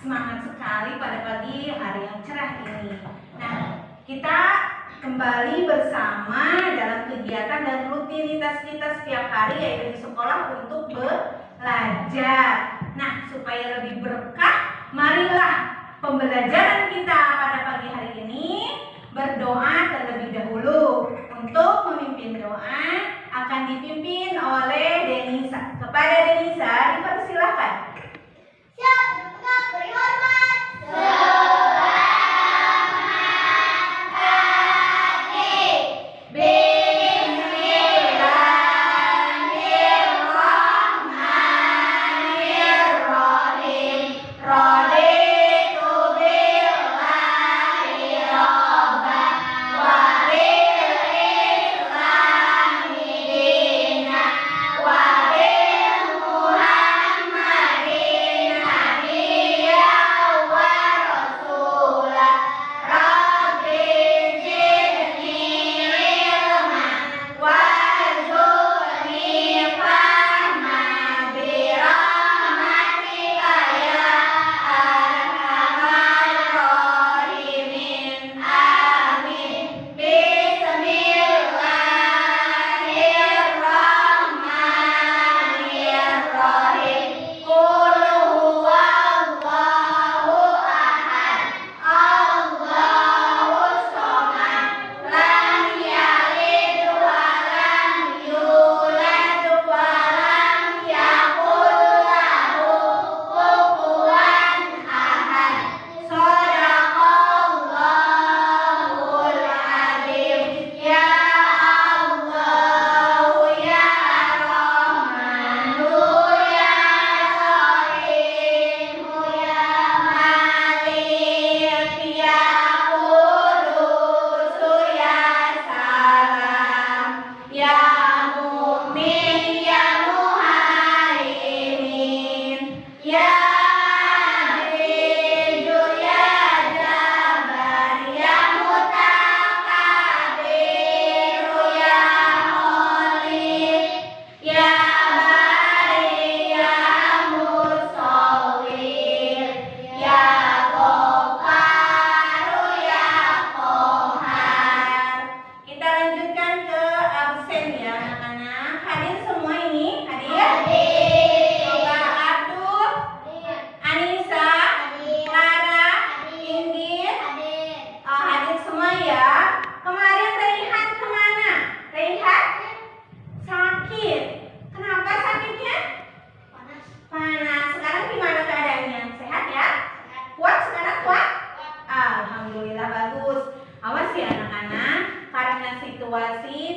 semangat sekali pada pagi hari yang cerah ini. Nah, kita kembali bersama dalam kegiatan dan rutinitas kita setiap hari, yaitu di sekolah untuk belajar. Nah, supaya lebih berkah, marilah pembelajaran kita pada pagi hari ini berdoa terlebih dahulu. Untuk memimpin doa akan dipimpin oleh Denisa. Kepada Denisa dipersilakan. Siap, tegak, beri hormat.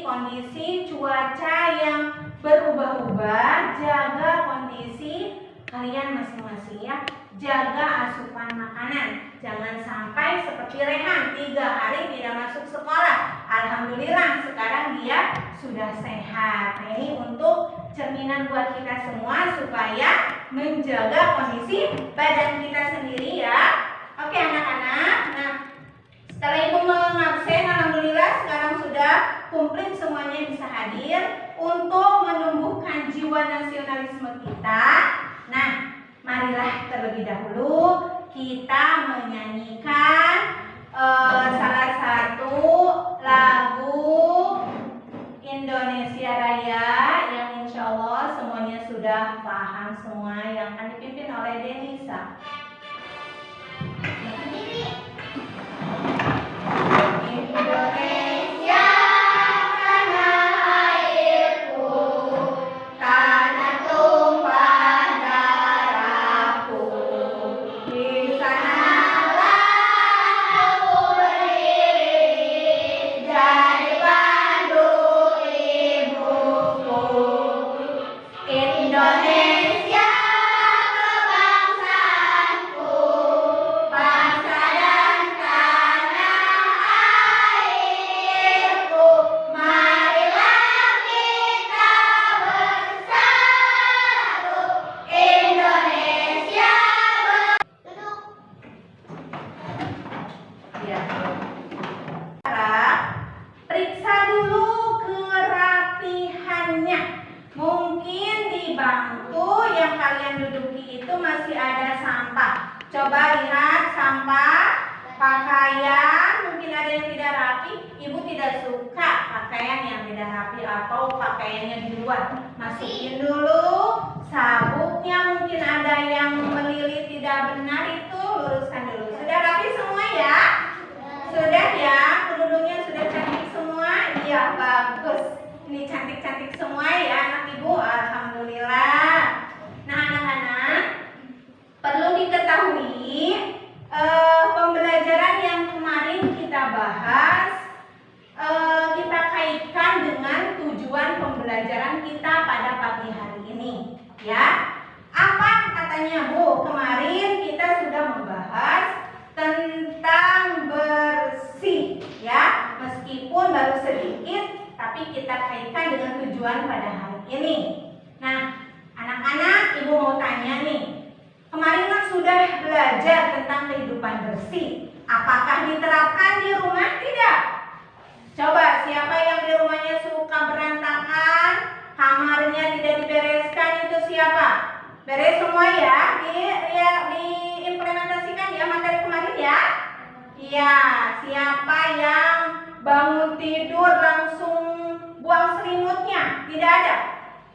Kondisi cuaca yang berubah-ubah, jaga kondisi kalian masing-masing ya. Jaga asupan makanan, jangan sampai seperti Rehan 3 hari tidak masuk sekolah. Alhamdulillah sekarang dia sudah sehat. Nah, ini untuk cerminan buat kita semua supaya menjaga kondisi badan kita sendiri ya. Oke anak-anak, nah setelah ibu mengabsen, alhamdulillah sekarang sudah komplit semuanya bisa hadir untuk menumbuhkan jiwa nasionalisme kita. Nah, marilah terlebih dahulu kita menyanyikan salah satu lagu Indonesia Raya yang insya Allah semuanya sudah paham semua, yang akan dipimpin oleh Denisa. Indonesia tanah airku, tanah tumpah darahku, di sanalah aku berdiri, jadi pandu ibuku. Indonesia kebangsaanku, bangsa dan tanah airku, marilah kita bersatu, Indonesia duduk. Ya. Periksa dulu kerapihannya. Mungkin di bangku yang kalian duduki itu masih ada sampah. Coba lihat sampah, pakaian, mungkin ada yang tidak rapi. Ibu tidak suka pakaian yang tidak rapi atau pakaiannya di luar. Masukin dulu sabuknya, mungkin ada yang melilit tidak benar, itu luruskan dulu. Sudah rapi semua ya? Sudah ya? Kerudungnya sudah cantik semua? Iya, bagus. Ini cantik-cantik semua ya anak ibu. Alhamdulillah. Nah anak-anak, perlu diketahui pembelajaran yang kemarin kita bahas, kita kaitkan dengan tujuan pembelajaran kita pada pagi hari ini ya. Apa katanya Bu? Kemarin kita sudah membahas tentang bersih ya, meskipun baru sedikit tapi kita kaitkan dengan tujuan pada hari ini. Nah anak-anak, ibu mau tanya nih, kemarin kan sudah belajar tentang kehidupan bersih. Apakah diterapkan di rumah? Tidak. Coba siapa yang di rumahnya suka berantakan, kamarnya tidak dibereskan, itu siapa? Beres semua ya? Diimplementasikan ya materi kemarin ya? Iya. Siapa yang bangun tidur langsung buang selimutnya? Tidak ada.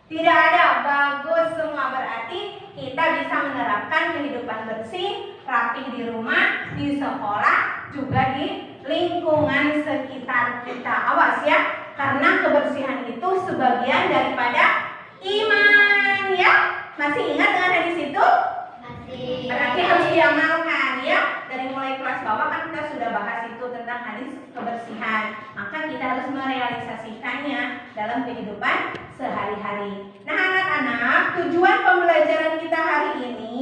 Tidak ada. Bagus semua. Berarti kita bisa menerapkan kehidupan bersih, rapi di rumah, di sekolah, juga di lingkungan sekitar kita. Awas ya, karena kebersihan itu sebagian daripada iman ya. Masih ingat dengan hadis itu? Masih. Berarti harus diamalkan ya. Dari mulai kelas bawah kan kita sudah bahas itu tentang hadis kebersihan. Maka kita harus merealisasikannya dalam kehidupan sehari-hari. Nah anak-anak, tujuan pembelajaran kita hari ini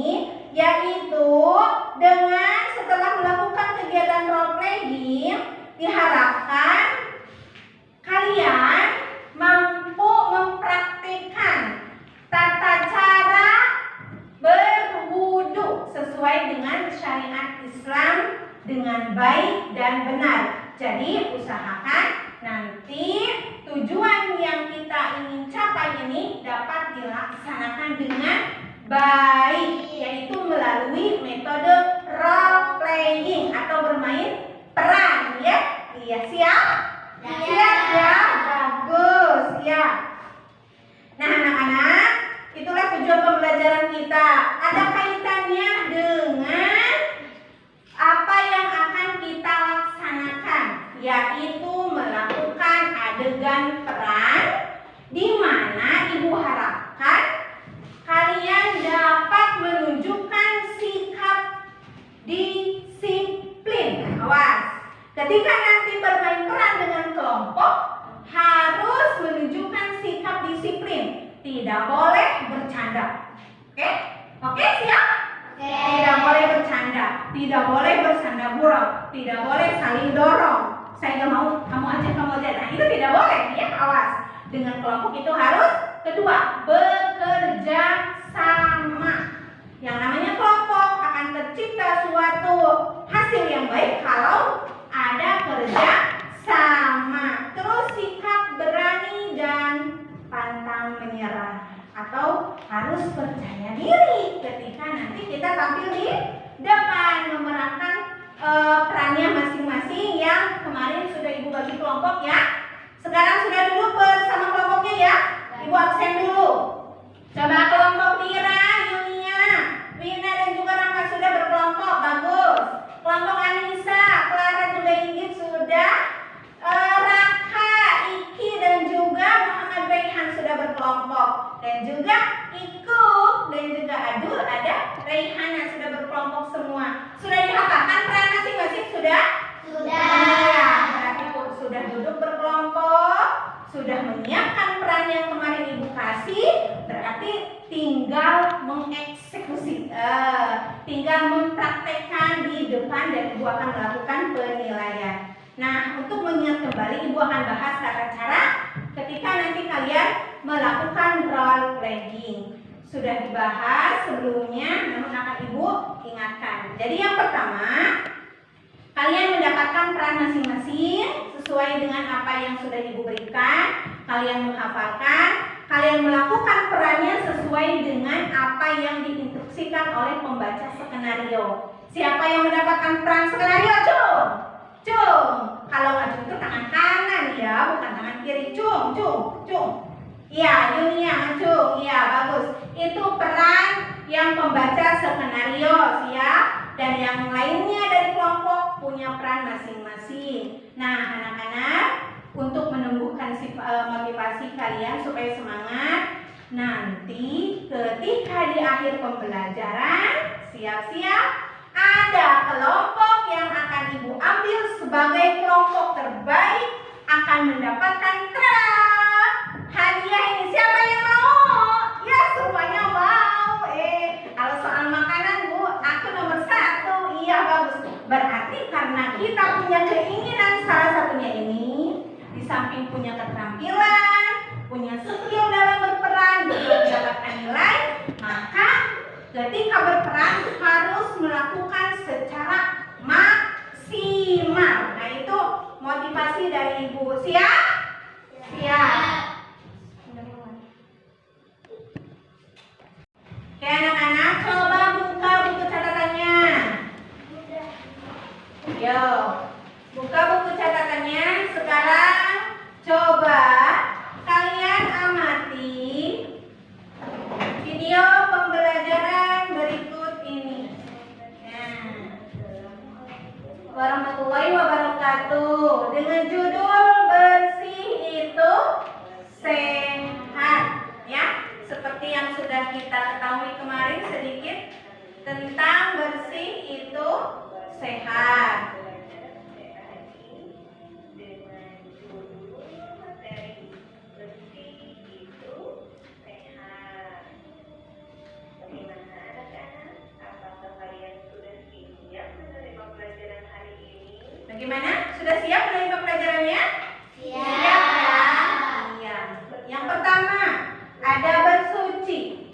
yaitu dengan setelah melakukan kegiatan role playing, diharapkan kalian mampu mempraktikkan tata cara berwudu sesuai dengan syariat Islam dengan baik dan benar. Jadi usahakan nanti tujuan yang kita ingin capai ini dapat dilaksanakan dengan baik, yaitu melalui metode role playing atau bermain peran ya. Iya, siap? Siap ya, bagus ya. Nah anak-anak, itulah tujuan pembelajaran kita. Ada kaitannya dengan apa yang akan kita laksanakan, yaitu melakukan adegan peran, di mana ibu harapkan kalian dapat menunjukkan sikap disiplin. Awas, ketika nanti bermain peran dengan kelompok harus menunjukkan sikap disiplin. Tidak boleh bercanda. Oke? Oke, siap? Tidak boleh bercanda, tidak boleh bersanda gurau, tidak boleh saling dorong. Saya nggak mau, kamu aja. Nah itu tidak boleh ya, awas. Dengan kelompok itu harus, kedua, bekerja sama. Yang namanya kelompok akan tercipta suatu hasil yang baik kalau ada kerja sama. Terus sikap berani dan pantang menyerah, atau harus percaya diri ketika nanti kita tampil di depan memerankan perannya masing-masing yang kemarin sudah ibu bagi kelompok ya. Sekarang sudah duduk bersama kelompoknya ya. Ibu absen dulu. Coba kelompok Mira, Yunia, Wina dan juga Rangga sudah berkelompok, bagus. Kelompok Anissa, Clara juga Inggit sudah. Raka, Iki dan juga Muhammad Raihan sudah berkelompok. Dan juga Iku dan juga Adul, ada Raihana sudah berkelompok semua. Sudah dihafalkan peran masing-masing sudah? Sudah. Berarti sudah duduk berkelompok, sudah menyiapkan peran yang kemarin ibu kasih. Berarti tinggal mengeksekusi, tinggal mempraktekkan di depan dan ibu akan melakukan penilaian. Nah, untuk mengingat kembali, ibu akan bahas tata cara ketika nanti kalian melakukan role playing. Sudah dibahas sebelumnya, namun akan ibu ingatkan. Jadi yang pertama, kalian mendapatkan peran masing-masing sesuai dengan apa yang sudah ibu berikan. Kalian menghafalkan kalian melakukan perannya sesuai dengan apa yang diinstruksikan oleh pembaca skenario. Siapa yang mendapatkan peran skenario? Cung. Cung. Kalau nggak cung itu tangan kanan ya, bukan tangan kiri. Cung, cung, cung. Iya, Yunia, cung. Iya, bagus. Itu peran yang pembaca skenario, siap? Dan yang lainnya dari kelompok punya peran masing-masing. Nah, anak-anak, untuk menumbuhkan motivasi kalian supaya semangat, nanti ketika di akhir pembelajaran, siap-siap, ada kelompok yang akan Ibu ambil sebagai kelompok terbaik akan mendapatkan hadiah ini. Siapa yang mau? Ya, semuanya mau. Kalau soal makanan, Bu, aku nomor 1. Iya, bagus. Berarti karena kita punya keinginan salah satunya ini, di samping punya keterampilan, punya skill dalam berperan, juga mendapatkan nilai, maka ketika berperan harus melakukan secara maksimal. Nah, itu motivasi dari Ibu. Siap? Siap. Oke, anak-anak, coba buka buku catatannya. Yo, buka buku catatannya. Sekarang coba kalian amati video pembelajaran berikut ini. Warahmatullahi wabarakatuh. Dengan judul bersih itu sehat, ya. Seperti yang sudah kita ketahui kemarin sedikit tentang bersih itu sehat. Bagaimana? Sudah siap menerima pelajarannya? Siap ya? Iya. Yang pertama, ada bersuci.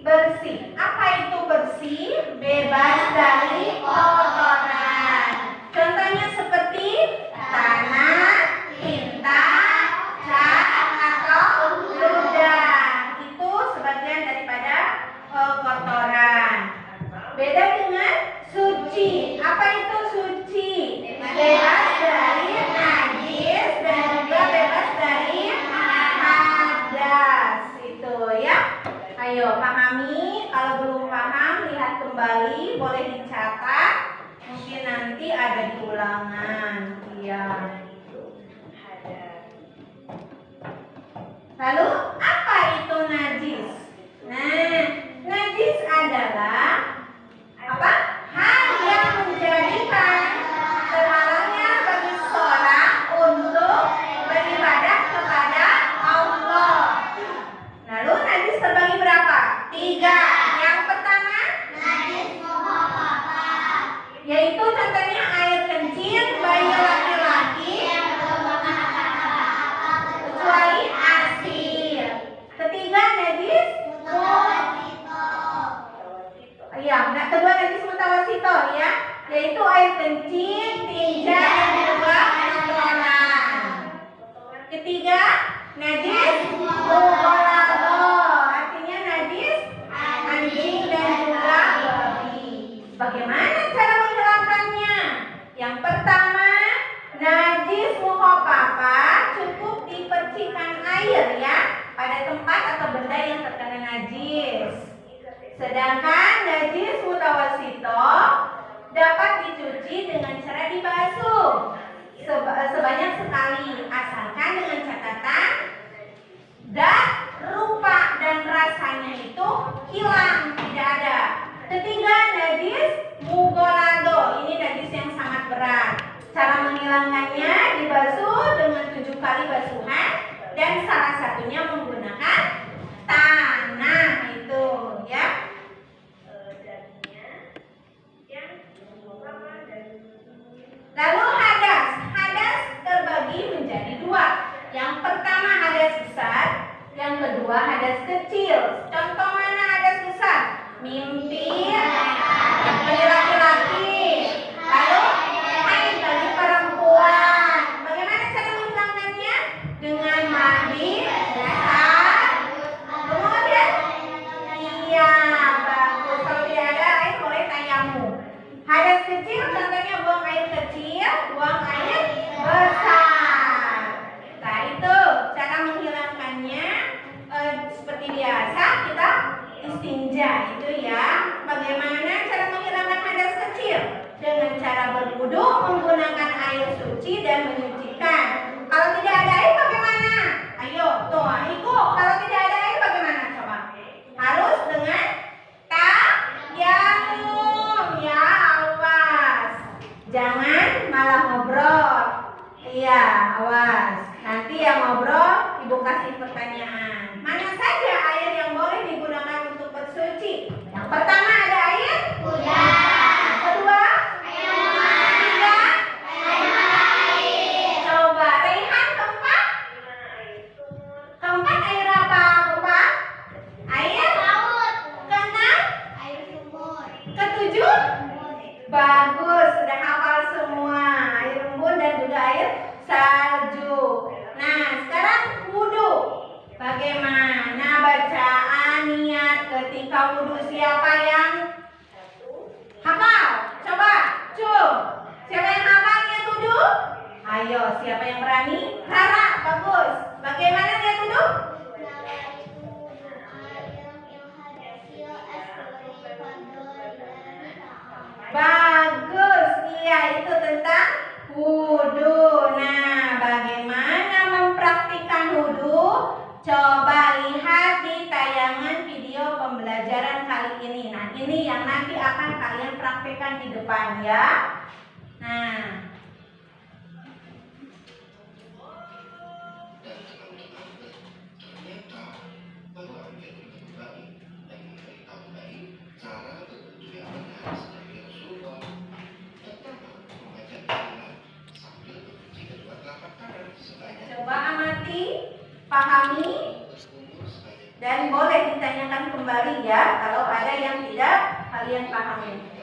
Bersih. Apa itu bersih? Bebas dari kotoran. Contohnya seperti tanah, tinta, cat, atau ludah. Itu sebagian daripada kotoran. Beda dengan suci. Apa itu suci? Bebas dari najis dan juga bebas dari hadas. Itu ya. Ayo pahami. Kalau belum paham, lihat kembali. Boleh dicatat. Mungkin nanti ada di ulangan. Iya. Lalu apa itu najis? Nah, najis adalah apa? Hal yang menjadikan terhalangnya bagi seseorang untuk beribadah kepada Allah. Lalu najis terbagi berapa? 3. Yang pertama, najis muhafafah, yaitu contohnya air kencing bayi laki-laki kecuali asin. Ketiga, najis ya, kedua najis mutawasito ya, yaitu air kencing, tinja, dan juga kotoran. Ketiga, najis mughalladho, artinya najis anjing dan juga babi. Bagaimana cara menghilangkannya? Yang pertama, najis muhafafah cukup dipercikan air ya pada tempat atau benda yang terkena najis. Sedangkan najis mutawasito dapat dicuci dengan cara dibasuh sebanyak sekali, asalkan dengan catatan dan rupa dan rasanya itu hilang, tidak ada. Ketiga, najis mughalladho, ini najis yang sangat berat. Cara menghilangkannya dibasuh dengan 7 kali basuhan dan salah satunya menggunakan tanah itu ya. Lalu hadas. Hadas terbagi menjadi 2. Yang pertama hadas besar, yang kedua hadas kecil. Contoh mana hadas besar? Mimpi bagi laki-laki. Lalu haid bagi perempuan. Bagaimana cara menghilangkannya? Dengan mandi dan Hadas kecil contohnya buang air kecil, buang air besar. Nah itu cara menghilangkannya seperti biasa kita istinja itu ya. Bagaimana cara menghilangkan hadas kecil? Dengan cara berwudu menggunakan air suci dan menyucikan. Kalau tidak ada air bagaimana? Ayo, tuh, Ibu. Kalau tidak ada air bagaimana? Coba. Harus dengan tayamum, ya, awas. Jangan malah ngobrol. Iya, awas. Nanti yang ngobrol, Ibu kasih pertanyaan. Mana saja air yang boleh digunakan untuk bersuci? Yang pertama ada air? Hujan. Kedua? Tiga? Coba, Rehan keempat? Keempat air apa? Keempat? Air? Keenam? Ketujuh? Bagus, sudah hafal semua. Air embun dan juga air salju. Nah, sekarang wudu. Bagaimana bacaan niat ketika wudu? Siapa yang hafal? Coba, siapa yang hafal niat wudu? Ayo, siapa yang berani? Rara, bagus. Bagaimana niat wudu? Bagus, iya itu tentang wudu. Nah, bagaimana mempraktikkan wudu? Coba lihat di tayangan video pembelajaran kali ini. Nah, ini yang nanti akan kalian praktikkan di depan ya. Nah, coba amati, pahami, dan boleh ditanyakan kembali ya kalau ada yang tidak kalian pahami.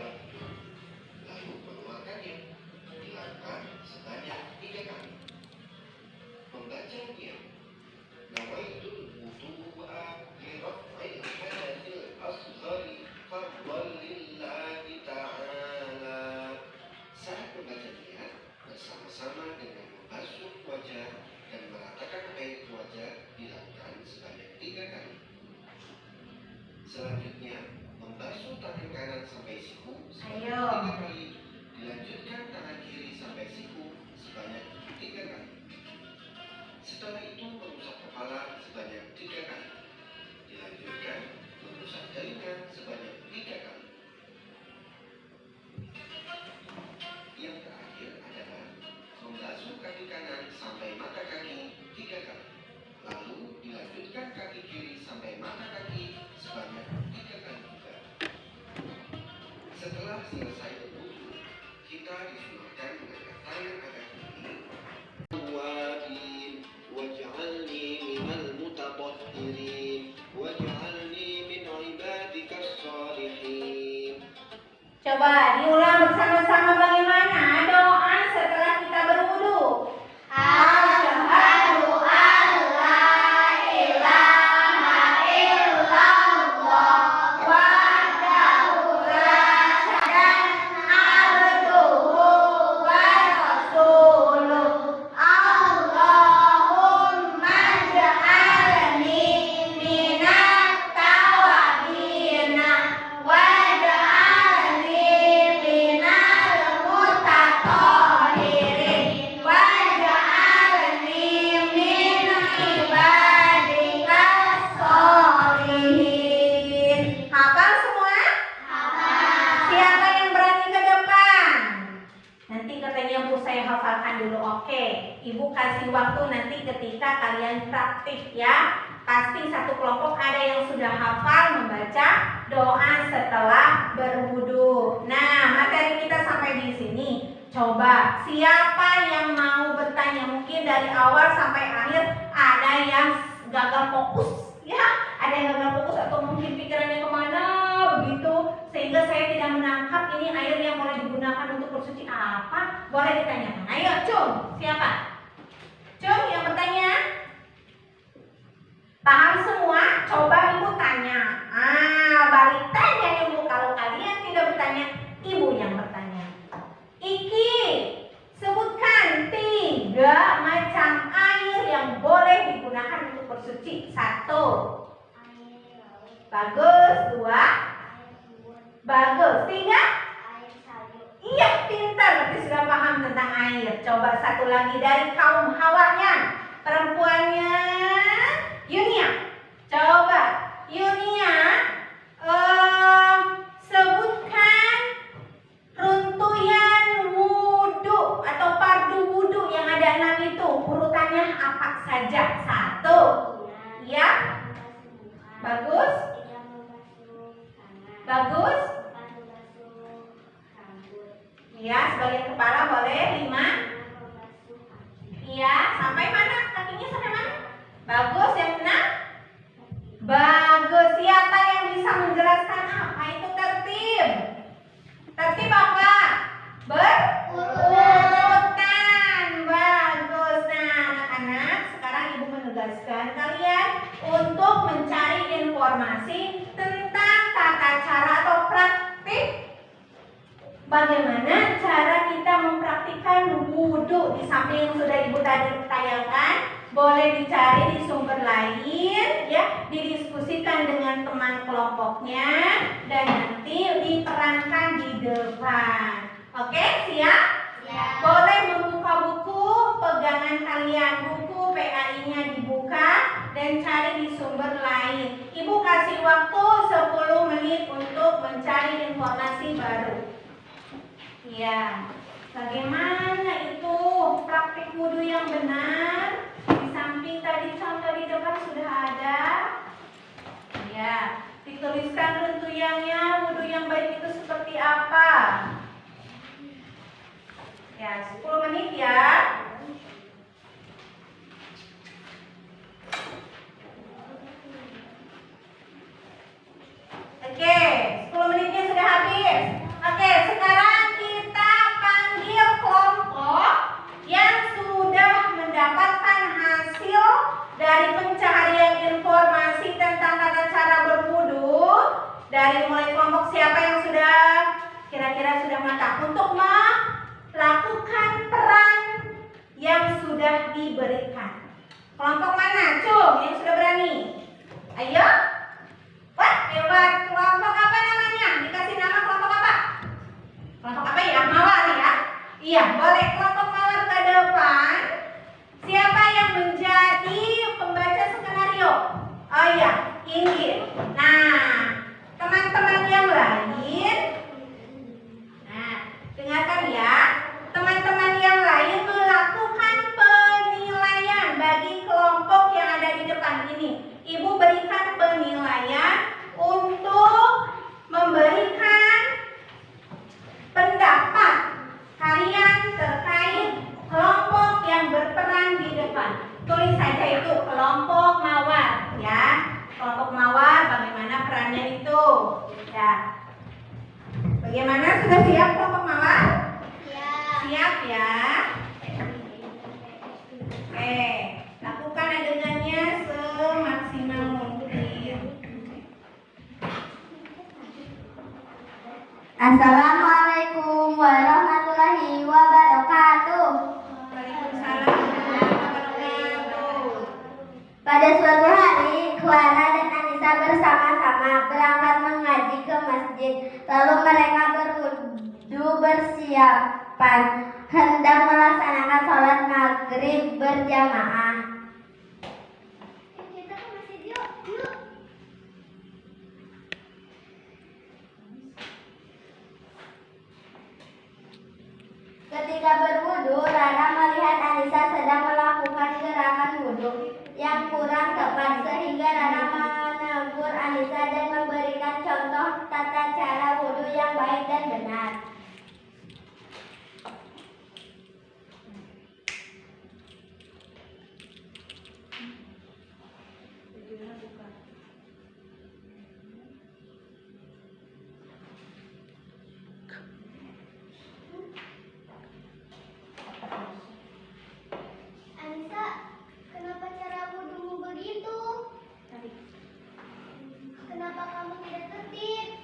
Bersama-sama dengan membasuh wajah dan meratakan air wajah dilakukan sebanyak 3 kali. Selanjutnya, membasuh tangan kanan sampai siku sebanyak 3 kali. Dilanjutkan tangan kiri sampai siku sebanyak 3 kali. Setelah itu mengusap kepala sebanyak 3 kali. Dilanjutkan mengusap telinga sebanyak 3 kali. Yang terakhir adalah membasuh kaki kanan sampai mata kaki 3 kali. Lalu dilanjutkan kaki kiri sampai mata kaki sebanyak 3 kali juga. Setelah selesai berwudu, kita disunahkan mengangkat tangan agak tinggi. Waj'alni minal mutatahhirin waj'alni min ibadikas shalihin. Coba diulang bersama-sama bagaimana doa setelah kita berwudu. Asyhadu an la ilaha illallah wahdahu la syarika abduhu wa rasuluh. Allahumma ij'alni minat tawabina waj'alni minal mutatahhirin waj'alni min ibadikas sholihin. Hafal semua? Siapa yang berani ke depan? Nanti katanya Bu saya hafalkan dulu. Oke, Ibu kasih waktu nanti ketika kalian praktik ya. Pasti satu kelompok ada yang sudah hafal membaca doa setelah berwudu. Nah, materi kita sampai di sini. Coba siapa yang mau bertanya? Mungkin dari awal sampai akhir ada yang gagal fokus ya, ada yang gagal fokus atau mungkin pikirannya kemana begitu sehingga saya tidak menangkap ini air yang boleh digunakan untuk bersuci apa. Boleh ditanyakan. Ayo Cung, siapa? Cung yang bertanya? Paham semua? Coba Ibu tanya. Balik tanya Ibu. Kalau kalian tidak bertanya, Ibu yang bertanya. Bagus. 3. Air sayur. Iya, pintar. Berarti sudah paham tentang air. Coba satu lagi dari kaum hawanya. Perempuannya Yunia. Coba Yunia sebutkan runtuyan wudhu atau fardu wudhu yang ada 6 itu. Urutannya apa saja? 1. Ya. Bagus. Bagus. Ya, sebagai kepala boleh. 5. Iya, sampai mana? Kakinya sampai mana? Bagus, yang 6. Bagus. Siapa yang bisa menjelaskan apa itu tertib? Tertib apa? Berurutan. Bagus. Nah, anak-anak, sekarang ibu menugaskan kalian untuk mencari informasi tentang tata cara atau praktik bagaimana cara kita mempraktikkan wudhu. Di samping yang sudah ibu tadi tayangkan, boleh dicari di sumber lain, ya, didiskusikan dengan teman kelompoknya, dan nanti diperankan di depan. Oke, siap? Ya. Boleh membuka buku pegangan kalian, buku PAI-nya dibuka dan cari di sumber lain. Ibu kasih waktu 10 menit untuk mencari informasi baru. Ya, bagaimana itu praktik wudhu yang benar? Di samping tadi contoh di depan sudah ada. Ya, dituliskan runtuyannya, wudhu yang baik itu seperti apa? Ya, 10 menit ya. Oke, 10 menitnya sudah habis. Oke, sekarang kita panggil kelompok yang sudah mendapatkan hasil dari pencarian informasi tentang tata cara berwudu. Dari mulai kelompok siapa yang sudah kira-kira sudah mantap untuk melakukan peran yang sudah diberikan. Kelompok mana? Cung, yang sudah berani. Ayo. Wah, hebat. Kelompok apa namanya? Dikasih nama kelompok apa? Kelompok apa ya? Mawar ya? Iya, boleh kelompok mawar ke depan. Siapa yang menjadi pembaca skenario? Oh iya, Inggit. Nah, teman-teman yang lain. Nah, dengarkan ya. Teman-teman yang lain melakukan penilaian bagi kelompok yang ada di depan ini. Ibu berikan penilaian untuk memberikan pendapat kalian terkait kelompok yang berperan di depan. Tulis saja itu kelompok mawar ya. Kelompok mawar bagaimana perannya itu? Ya. Bagaimana, sudah siap kelompok mawar? Siap ya. Oke, lakukan adegannya semaksimal mungkin. Assalamualaikum warahmatullahi wabarakatuh. Waalaikumsalam warahmatullahi wabarakatuh. Pada suatu hari, Clara dan Anissa bersama-sama berangkat mengaji ke masjid. Lalu mereka berwudu bersiapan hendak melaksanakan sholat maghrib berjamaah. Kita ke masjid yuk. Ketika berwudu, Rara melihat Anissa sedang melakukan gerakan wudu yang kurang tepat, sehingga Rara menegur Anissa dan memberikan contoh tata cara wudu yang baik dan benar. Anissa, kenapa cara wudumu begitu? Kenapa kamu tidak tertib?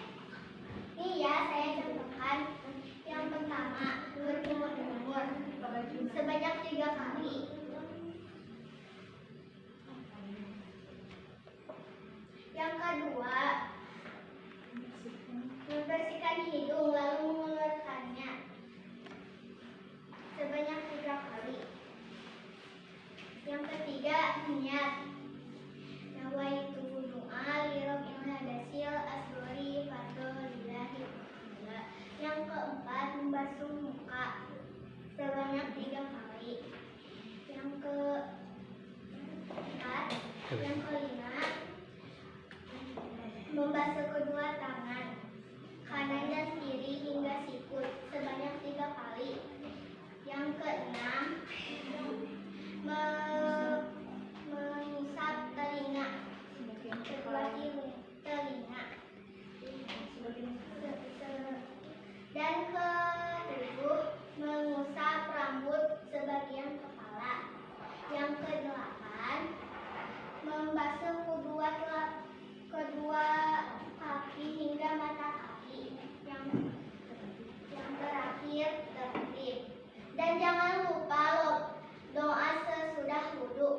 Nih ya, saya contohkan. hidung lalu mengeluarkannya sebanyak 3 kali. Yang ketiga, niat. Nawaitu doa lirabbil hadasil asghari fadlillahi ta'ala. Yang keempat, membasuh muka sebanyak 3 kali. Yang kelima, membasuh kedua tangan kanan dan kiri hingga sikut sebanyak 3 kali. Yang keenam, mengusap telinga, kedua telinga. Dan ketujuh, mengusap rambut sebagian kepala. Yang kedelapan, membasuh kedua kaki hingga mata kaki. Yang terakhir, tertib. Dan jangan lupa doa sesudah wudu.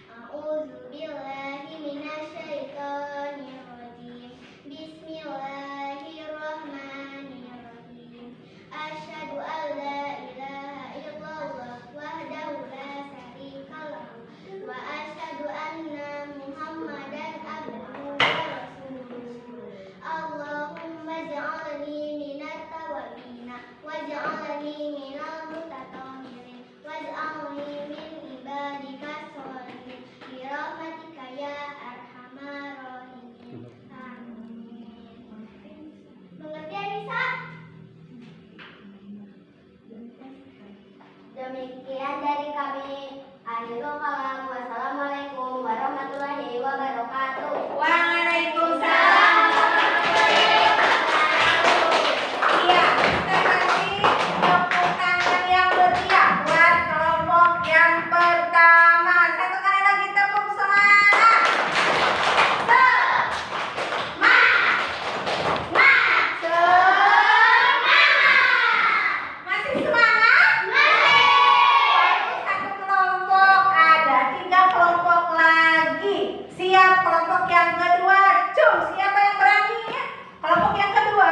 A'udzubillahi minasyaitonir rajim. Bismillahirrahmanirrahim. Asyhadu an la ilaha illallah wahdahu la syarika lahu wa asyhadu anna Muhammadan abduhu wa rasuluh. Allahumma ij'alni minat tawwabin waj'alni minal mutatahhirin waj'alni min ibadika sholihin bi rahmatika ya arhamar rahimin. Amin. Mengerti Anissa? Demikian dari kami. Akhirul kalam. Wassalamualaikum warahmatullahi wabarakatuh. Waalaikumsalam. Iya, kita kasih tepuk tangan yang meriah buat kelompok yang pertama. Satu kali lagi tepuk semangat. Masih semangat? Satu kelompok, ada 3 kelompok lagi. Siap kelompok yang kedua? Cung, siapa yang berani? Kelompok yang kedua?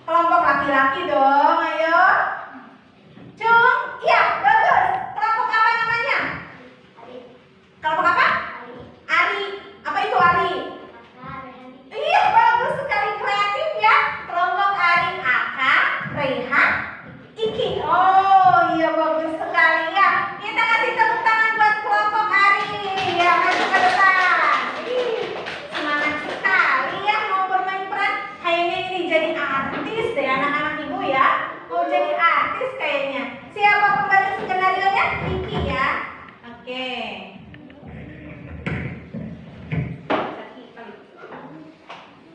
Kelompok laki-laki dong, ayo. Cung, iya, bagus. Kelompok apa namanya? Kelompok apa? Ari. Apa itu Ari? Iya, bagus sekali, kreatif ya. Kelompok Ari, Aka, Rehan, Iki. Oh, iya bagus sekali ya. Kita kasih tepuk tangan buat kelompok Ari. Ya, maju ke depan. Semangat sekali ya mau bermain peran. Kayaknya ini jadi artis deh anak-anak ibu ya. Mau jadi artis kayaknya. Siapa pembaca skenario-nya? Iki ya. Oke.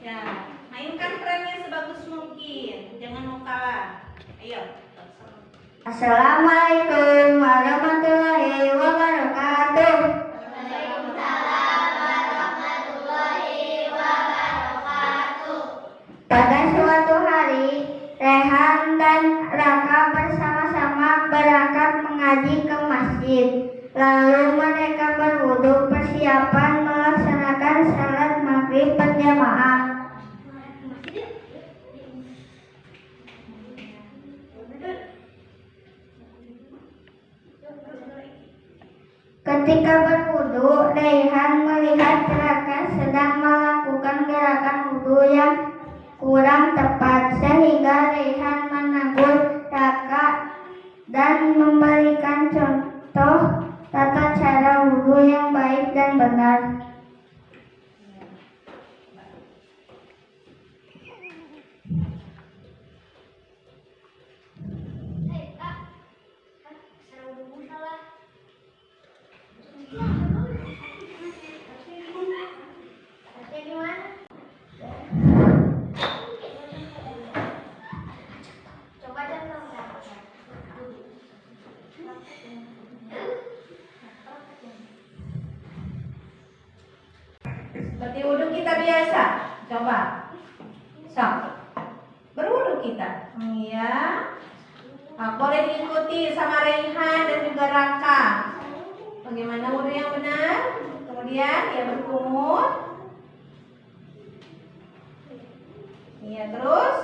Ya, mainkan perannya sebagus mungkin. Jangan mau kalah. Ayo. Assalamualaikum warahmatullahi wabarakatuh. Waalaikumsalam warahmatullahi wabarakatuh. Pada suatu hari, Rehan dan Raka bersama-sama berangkat mengaji ke masjid. Lalu mereka berwudu persiapan melaksanakan salat maghrib berjamaah. Ketika berwudu, Rehan melihat Raka sedang melakukan gerakan wudu yang kurang tepat, sehingga Rehan menegur Raka dan memberikan contoh tata cara wudu yang baik dan benar. Seperti wudhu kita biasa. Coba. Sok. Berwudhu kita. Iya. Nah, boleh diikuti sama Rehan dan juga Raka. Bagaimana wudhu yang benar? Kemudian dia berkumur. Iya, terus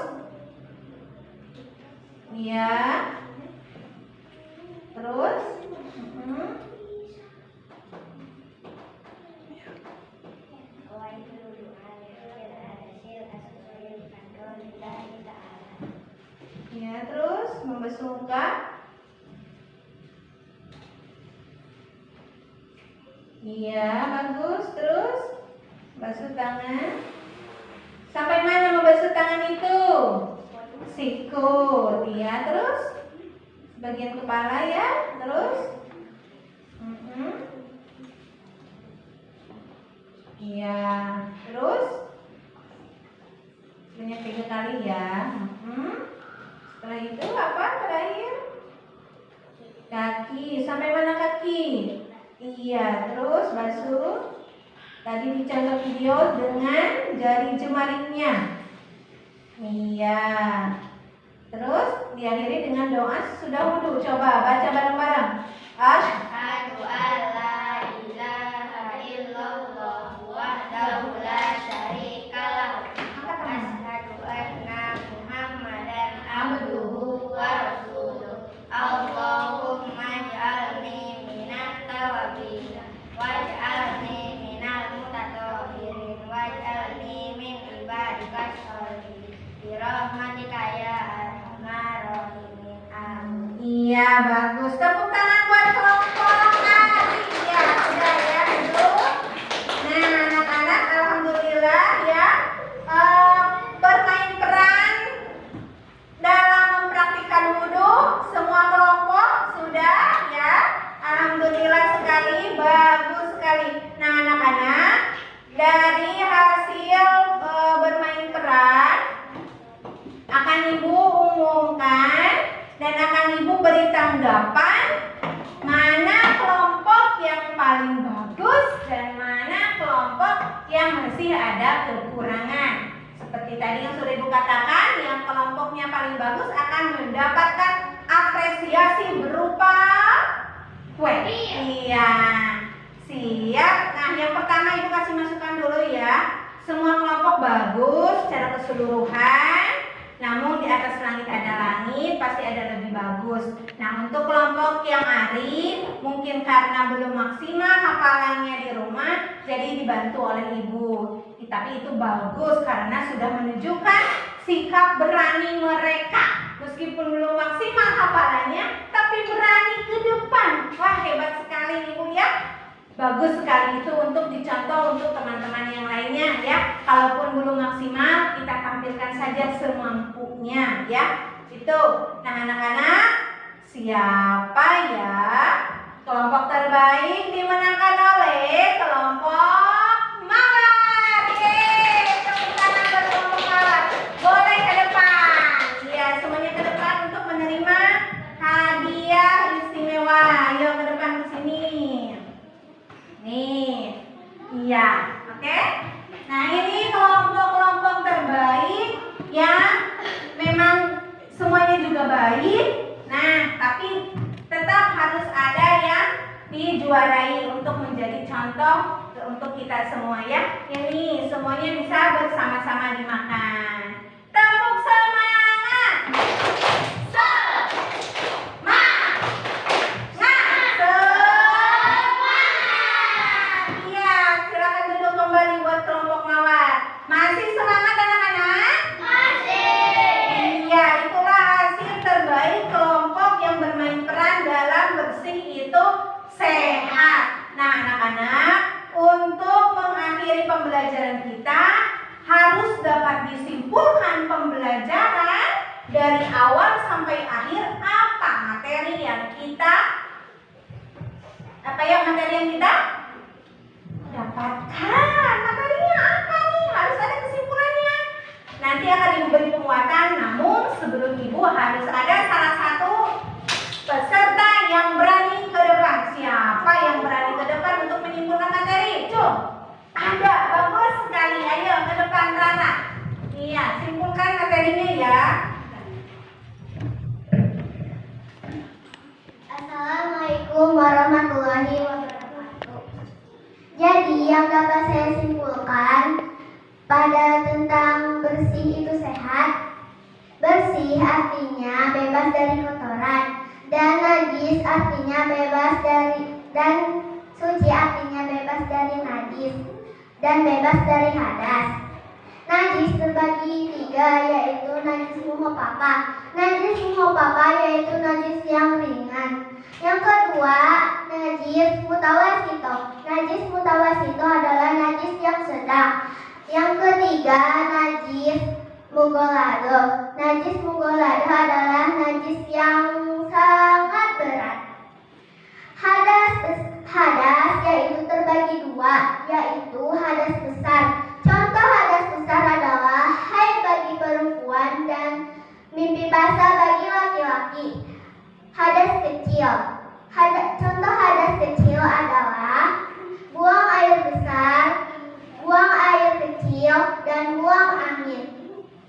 Iya. Terus? Ya, terus membasuh muka. Iya, bagus. Terus basuh tangan. Sampai mana membasuh tangan itu? Sikut. Iya, terus bagian kepala ya. Terus iya, terus banyak 3 kali ya. Setelah itu apa terakhir? Kaki. Sampai mana kaki? Iya, terus basuh. Tadi dicontoh video dengan jari jemarinya. Iya. Terus diakhiri dengan doa sudah wudu. Coba baca bareng-bareng. Asyhadu an la ilaha illallah wahdahu la syarika lahu. Asyhadu anna Muhammadan abduhu wa rasuluh. Allahumma ij'alni minat tawabin waj'alni minal mutatahhirin waj'alni min ibadikas sholihin bi rahmatika ya arhamar rahimin. Amin. Iya, bagus. Tepuk tangan buat kelompok tadi. Ya, sudah ya, duduk. Nah, anak-anak, alhamdulillah ya, bermain peran dalam mempraktikkan wudhu. Semua kelompok sudah ya. Alhamdulillah sekali, bagus sekali. Nah, anak-anak, dari hasil bermain peran akan Ibu umumkan dan akan Ibu beri tanggapan mana kelompok yang paling bagus dan mana kelompok yang masih ada kekurangan. Seperti tadi yang sudah Ibu katakan, yang kelompoknya paling bagus akan mendapatkan apresiasi berupa kue. Iya, siap. Nah, yang pertama Ibu kasih masukan dulu ya. Semua kelompok bagus secara keseluruhan. Namun di atas langit ada langit, pasti ada lebih bagus. Nah, untuk kelompok yang Ari, mungkin karena belum maksimal hafalannya di rumah, jadi dibantu oleh Ibu. Tapi itu bagus karena sudah menunjukkan sikap berani mereka. Meskipun belum maksimal hafalannya, tapi berani ke depan. Wah, hebat sekali Ibu ya. Bagus sekali itu untuk dicontoh untuk teman-teman yang lainnya ya. Kalaupun belum maksimal, kita tampilkan saja semampunya ya. Itu. Nah, anak-anak, siapa ya kelompok terbaik dimenangkan oleh kelompok Mawar? Yeay, tepuk tangan buat kelompok Mawar. Boleh ke depan. Ya, semuanya ke depan untuk menerima hadiah istimewa. Ayo ke depan ke sini. Nih, iya, oke. Nah, ini kelompok-kelompok terbaik yang memang semuanya juga baik. Nah, tapi tetap harus ada yang dijuarai untuk menjadi contoh untuk kita semua ya. Ini semuanya bisa bersama-sama dimakan. Tepuk semangat. Kembali buat kelompok Mawar. Masih semangat anak-anak? Masih. Iya, itulah hasil terbaik kelompok yang bermain peran dalam bersih itu sehat. Nah, anak-anak, untuk mengakhiri pembelajaran kita harus dapat disimpulkan pembelajaran dari awal sampai akhir apa materi yang kita dapatkan. Materinya apa nih? Harus ada kesimpulannya. Nanti akan Ibu beri penguatan, namun sebelum Ibu harus ada salah satu peserta yang berani ke depan. Siapa yang berani ke depan untuk menyimpulkan materi? Ada, bagus sekali. Ayo ke depan Rana. Iya, simpulkan materinya ya. Assalamualaikum warahmatullahi wabarakatuh. Jadi yang dapat saya simpulkan pada tentang bersih itu sehat. Bersih bersih artinya bebas dari kotoran, dan najis artinya bebas dari, dan suci artinya bebas dari najis dan bebas dari hadas. Najis terbagi tiga, yaitu najis muhafafah. Najis muhafafah yaitu najis yang ringan. Yang kedua, najis mutawasito. Najis mutawasito adalah najis yang sedang. Yang ketiga, najis mughalladho. Najis mughalladho adalah najis yang sangat berat. Hadas yaitu terbagi dua, yaitu hadas besar. Contoh hadas besar adalah haid bagi perempuan dan mimpi basah bagi laki-laki. Hadas kecil. Contoh hadas kecil adalah buang air besar, buang air kecil, dan buang angin.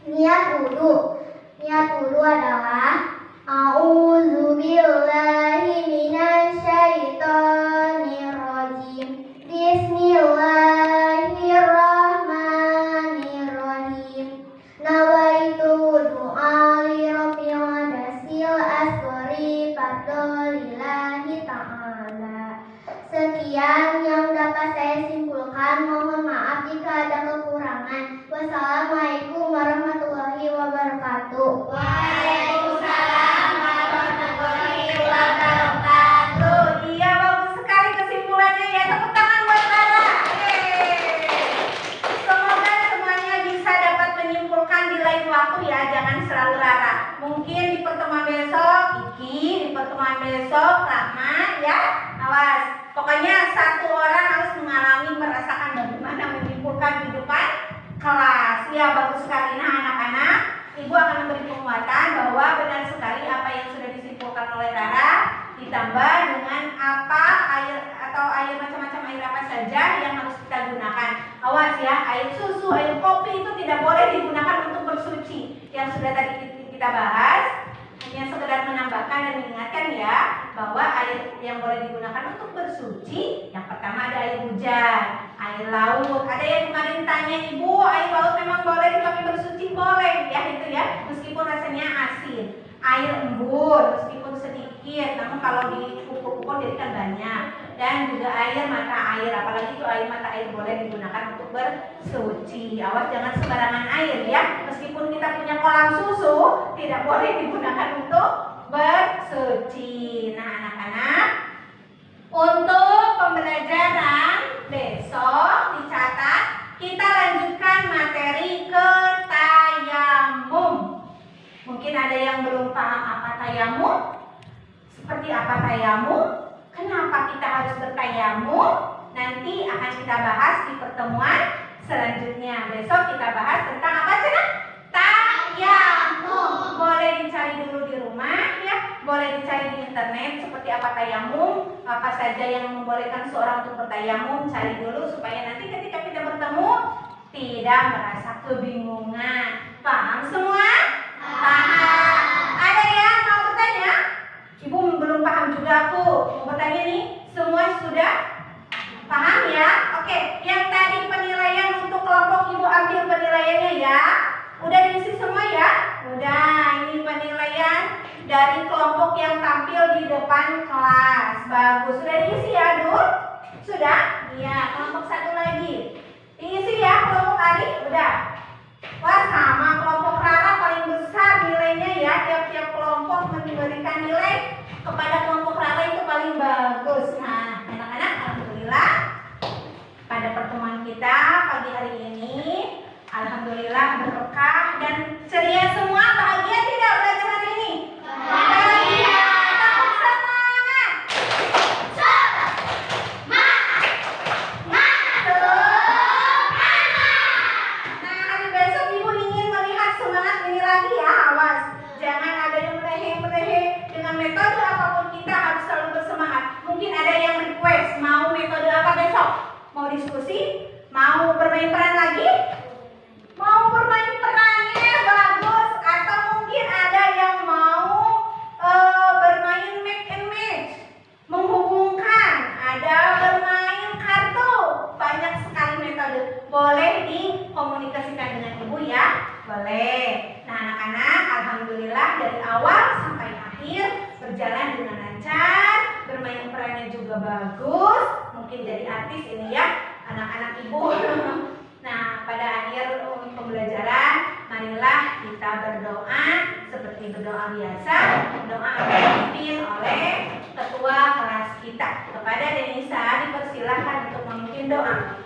Niat wudu. Niat wudu adalah A'udzubillahi minasyaitonir rajim. Bismillahirrahmanirrahim. Nawaitu du'a li rabbil adasil asghari fardolillahi ta'ala. Sekian yang dapat saya simpulkan. Mohon maaf jika ada kekurangan. Wassalamualaikum warahmatullahi wabarakatuh. Waalaikumsalam warahmatullahi wabarakatuh. Iya, bagus sekali kesimpulannya ya. Tepuk tangan buat Rara. Semoga semuanya bisa dapat menyimpulkan di lain waktu ya. Jangan selalu Rara. Mungkin di pertemuan besok Iki, di pertemuan besok Rahma ya. Awas. Pokoknya satu orang harus mengalami merasakan bagaimana menyimpulkan di depan kelas. Ya, bagus sekali. Nah, anak-anak, Ibu akan memberi penguatan bahwa benar sekali apa yang sudah disimpulkan oleh Rara, ditambah dengan apa air atau air macam-macam air apa saja yang harus kita gunakan. Awas ya, air susu, air kopi itu tidak boleh digunakan untuk bersuci. Yang sudah tadi kita bahas hanya sekedar menambahkan dan mengingatkan ya bahwa air yang boleh digunakan untuk bersuci yang pertama ada air hujan, air laut. Ada yang kemarin tanya, Ibu, air laut memang boleh dipakai bersuci? Boleh ya, itu ya, meskipun rasanya asin. Air embun meskipun sedikit, namun kalau dikukur-kukur jadi kan banyak. Dan juga air mata air, apalagi itu air mata air boleh digunakan untuk bersuci. Awas jangan sembarangan air ya. Meskipun kita punya kolam susu, tidak boleh digunakan untuk bersuci. Nah, anak-anak, untuk pembelajaran besok dicatat, kita lanjutkan materi ketayamum. Mungkin ada yang belum paham apa tayamum, seperti apa tayamum, kenapa kita harus bertayamum, nanti akan kita bahas di pertemuan selanjutnya. Besok kita bahas tentang apa Cina? Tayamum. Boleh dicari dulu di rumah ya, boleh dicari di internet seperti apa tayamum, apa saja yang membolehkan seorang untuk bertayamum, cari dulu supaya nanti ketika kita bertemu tidak merasa kebingungan. Paham semua? Paham. Ada yang mau bertanya? Ibu belum paham juga aku. Mau bertanya nih, semua sudah paham ya? Oke, yang tadi penilaian untuk kelompok Ibu ambil penilaiannya ya. Udah diisi semua ya? Udah, ini penilaian dari kelompok yang tampil di depan kelas. Bagus, sudah diisi ya Dul? Sudah? Iya, kelompok satu lagi. Diisi ya kelompok Ari? Udah. Wah, sama kelompok Rara paling besar nilainya ya. Tiap-tiap kelompok memberikan nilai kepada kelompok Rara itu paling bagus. Nah, anak-anak, alhamdulillah pada pertemuan kita pagi hari ini, alhamdulillah berkah dan ceria semua. Bahagia tidak belajar hari ini? Bahagia. Tepuk semangat. Nah, hari besok Ibu ingin melihat semangat ini lagi ya. Awas, jangan ada yang melehe-melehe. Dengan metode apapun kita harus selalu bersemangat. Mungkin ada yang request mau metode apa besok? Mau diskusi? Mau bermain peran lagi? Mau bermain perannya bagus. Atau mungkin ada yang mau bermain make and match, menghubungkan, ada bermain kartu. Banyak sekali metode. Boleh dikomunikasikan dengan Ibu ya? Boleh. Nah, anak-anak, Alhamdulillah dari awal sampai akhir berjalan dengan lancar, bermain perannya juga bagus, mungkin jadi artis ini ya anak-anak ibu. Nah, pada akhir pembelajaran marilah kita berdoa seperti berdoa biasa. Doa akan dipimpin oleh ketua kelas kita. Kepada Denisa dipersilahkan untuk memimpin doa.